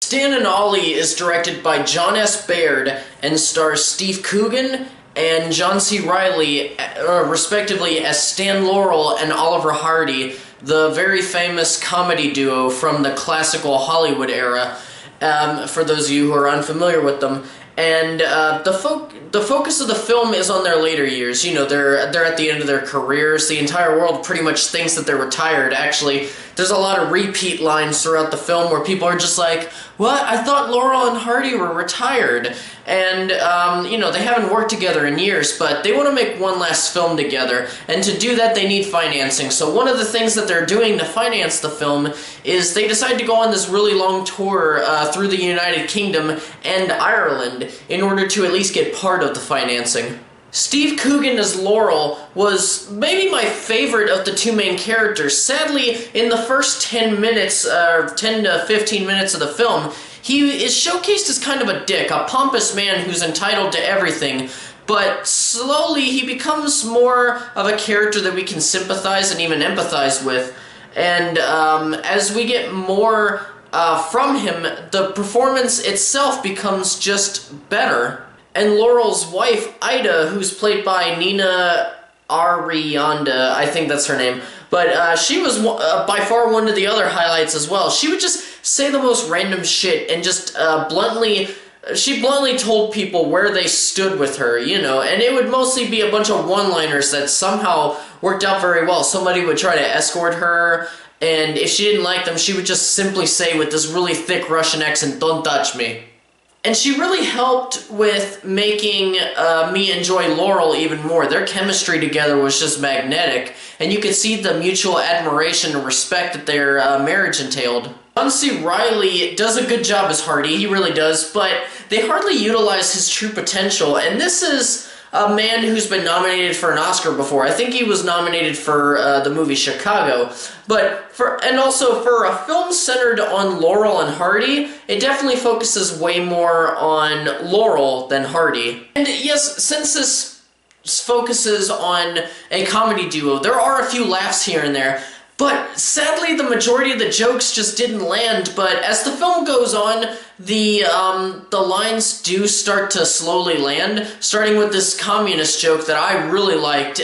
Stan and Ollie is directed by John S. Baird and stars Steve Coogan and John C. Reilly, respectively, as Stan Laurel and Oliver Hardy, the very famous comedy duo from the classical Hollywood era, for those of you who are unfamiliar with them. And the focus of the film is on their later years. You know, they're at the end of their careers. The entire world pretty much thinks that they're retired. Actually, there's a lot of repeat lines throughout the film where people are just like, "What? I thought Laurel and Hardy were retired." And, you know, they haven't worked together in years, but they want to make one last film together. And to do that, they need financing. So one of the things that they're doing to finance the film is they decide to go on this really long tour through the United Kingdom and Ireland in order to at least get part of the financing. Steve Coogan as Laurel was maybe my favorite of the two main characters. Sadly, in the first 10 minutes, 10 to 15 minutes of the film, he is showcased as kind of a dick, a pompous man who's entitled to everything, but slowly he becomes more of a character that we can sympathize and even empathize with. And as we get more from him, the performance itself becomes just better. And Laurel's wife, Ida, who's played by Nina Arianda, I think that's her name, but she was by far one of the other highlights as well. She would just say the most random shit and just she bluntly told people where they stood with her, you know, and it would mostly be a bunch of one-liners that somehow worked out very well. Somebody would try to escort her, and if she didn't like them, she would just simply say with this really thick Russian accent, "Don't touch me." And she really helped with making me enjoy Laurel even more. Their chemistry together was just magnetic, and you could see the mutual admiration and respect that their marriage entailed. John C. Reilly does a good job as Hardy, he really does, but they hardly utilize his true potential, and this is a man who's been nominated for an Oscar before. I think he was nominated for the movie Chicago, and also for a film centered on Laurel and Hardy, it definitely focuses way more on Laurel than Hardy. And yes, since this focuses on a comedy duo, there are a few laughs here and there, but sadly the majority of the jokes just didn't land. But as the film goes on, the lines do start to slowly land, starting with this communist joke that I really liked,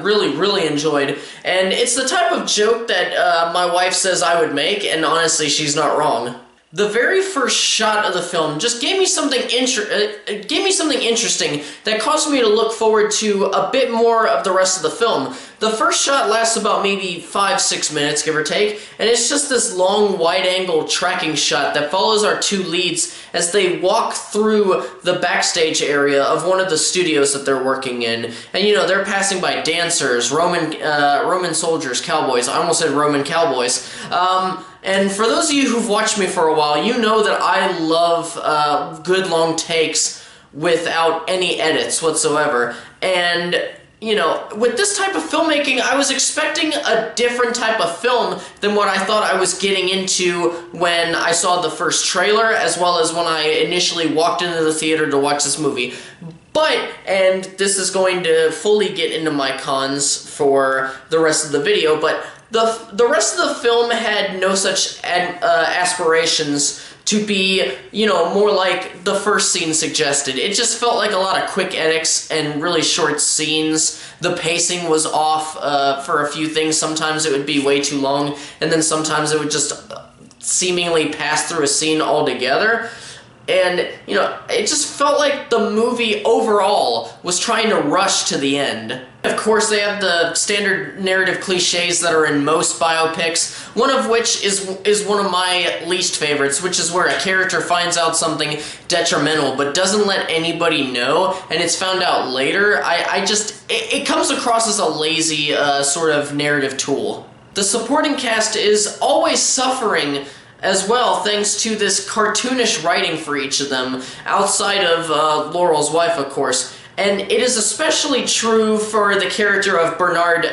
really enjoyed. And it's the type of joke that my wife says I would make, and honestly, she's not wrong. The very first shot of the film just gave me something interesting that caused me to look forward to a bit more of the rest of the film. The first shot lasts about maybe 5-6 minutes, give or take, and it's just this long, wide-angle tracking shot that follows our two leads as they walk through the backstage area of one of the studios that they're working in. And, you know, they're passing by dancers, Roman soldiers, cowboys. I almost said Roman cowboys. And for those of you who've watched me for a while, you know that I love good long takes without any edits whatsoever. And, you know, with this type of filmmaking, I was expecting a different type of film than what I thought I was getting into when I saw the first trailer, as well as when I initially walked into the theater to watch this movie. But, and this is going to fully get into my cons for the rest of the video, but the rest of the film had no such aspirations to be, you know, more like the first scene suggested. It just felt like a lot of quick edits and really short scenes. The pacing was off for a few things. Sometimes it would be way too long, and then sometimes it would just seemingly pass through a scene altogether. And, you know, it just felt like the movie overall was trying to rush to the end. Of course, they have the standard narrative cliches that are in most biopics, one of which is one of my least favorites, which is where a character finds out something detrimental but doesn't let anybody know, and it's found out later. It comes across as a lazy sort of narrative tool. The supporting cast is always suffering as well, thanks to this cartoonish writing for each of them, outside of Laurel's wife, of course. And it is especially true for the character of Bernard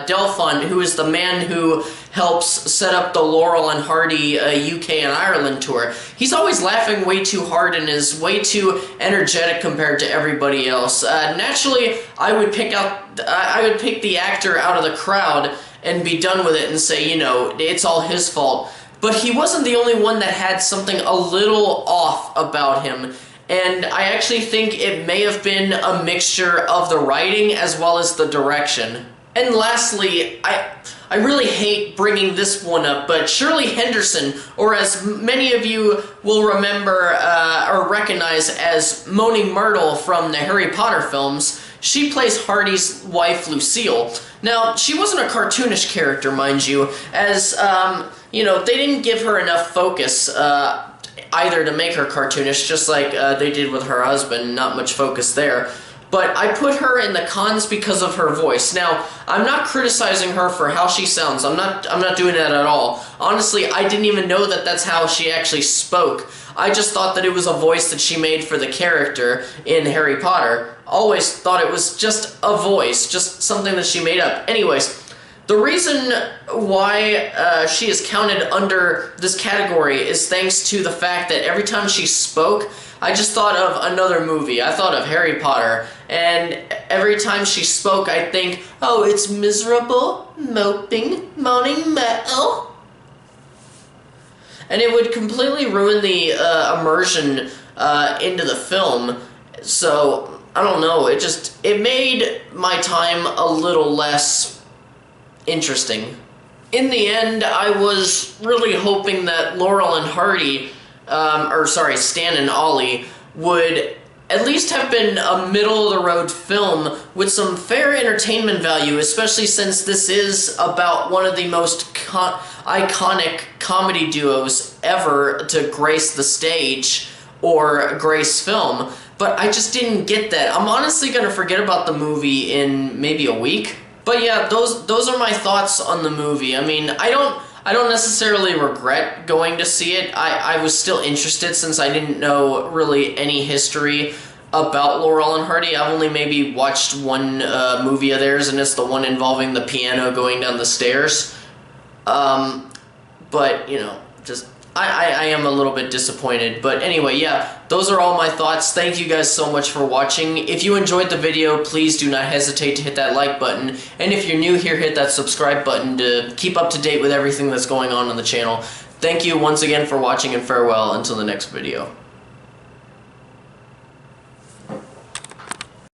Delphont, who is the man who helps set up the Laurel and Hardy UK and Ireland tour. He's always laughing way too hard and is way too energetic compared to everybody else. Naturally, I would pick the actor out of the crowd and be done with it and say, you know, it's all his fault. but he wasn't the only one that had something a little off about him. And I actually think it may have been a mixture of the writing as well as the direction. And lastly, I really hate bringing this one up, but Shirley Henderson, or as many of you will remember or recognize as Moaning Myrtle from the Harry Potter films, she plays Hardy's wife, Lucille. Now, she wasn't a cartoonish character, mind you, as, you know, they didn't give her enough focus either to make her cartoonish, just like they did with her husband, not much focus there. But I put her in the cons because of her voice. Now, I'm not criticizing her for how she sounds. I'm not doing that at all. Honestly, I didn't even know that that's how she actually spoke. I just thought that it was a voice that she made for the character in Harry Potter. Always thought it was just a voice, just something that she made up. Anyways, the reason why she is counted under this category is thanks to the fact that every time she spoke, I just thought of another movie. I thought of Harry Potter, and every time she spoke, I think, oh, it's miserable, moping, moaning metal. And it would completely ruin the immersion into the film. So, I don't know, it made my time a little less interesting. In the end, I was really hoping that Laurel and Hardy, Stan and Ollie, would at least have been a middle-of-the-road film with some fair entertainment value, especially since this is about one of the most iconic comedy duos ever to grace the stage or grace film. But I just didn't get that. I'm honestly going to forget about the movie in maybe a week. But yeah, those are my thoughts on the movie. I mean, I don't necessarily regret going to see it. I was still interested since I didn't know really any history about Laurel and Hardy. I've only maybe watched one movie of theirs, and it's the one involving the piano going down the stairs. But, you know, just I am a little bit disappointed. But anyway, yeah, those are all my thoughts. Thank you guys so much for watching. If you enjoyed the video, please do not hesitate to hit that like button. And if you're new here, hit that subscribe button to keep up to date with everything that's going on the channel. Thank you once again for watching, and farewell until the next video.